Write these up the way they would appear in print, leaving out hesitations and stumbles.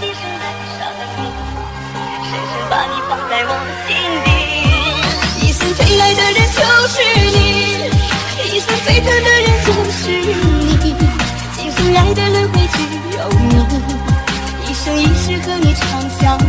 今生爱上了你，深深把你放在我心底。一生最爱的人就是你，一生最疼的人就是你，今生爱的轮回只有你，一生一世和你长相依。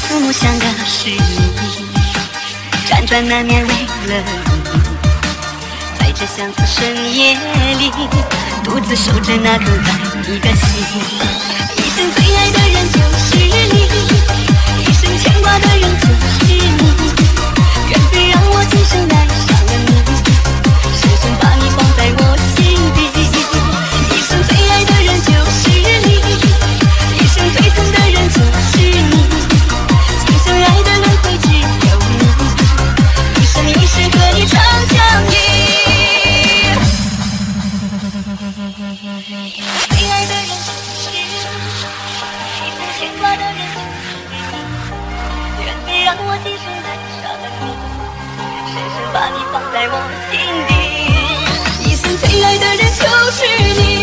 四目相隔是你，辗转难眠为了你，在这相思深夜里，独自守着那颗爱你的心。一生最爱的人就是你，一生牵挂的人就是你，愿非让我今生爱上了你，深深把你放在我心底。一生最爱的人就是你，一生最疼的人就是你，今生爱的轮回只有你，一生一世和你长相依。最爱的人就是你，一生牵挂的人就是你，愿非让我今生爱上了你，深深把你放在我心底。一生最爱的人就是你。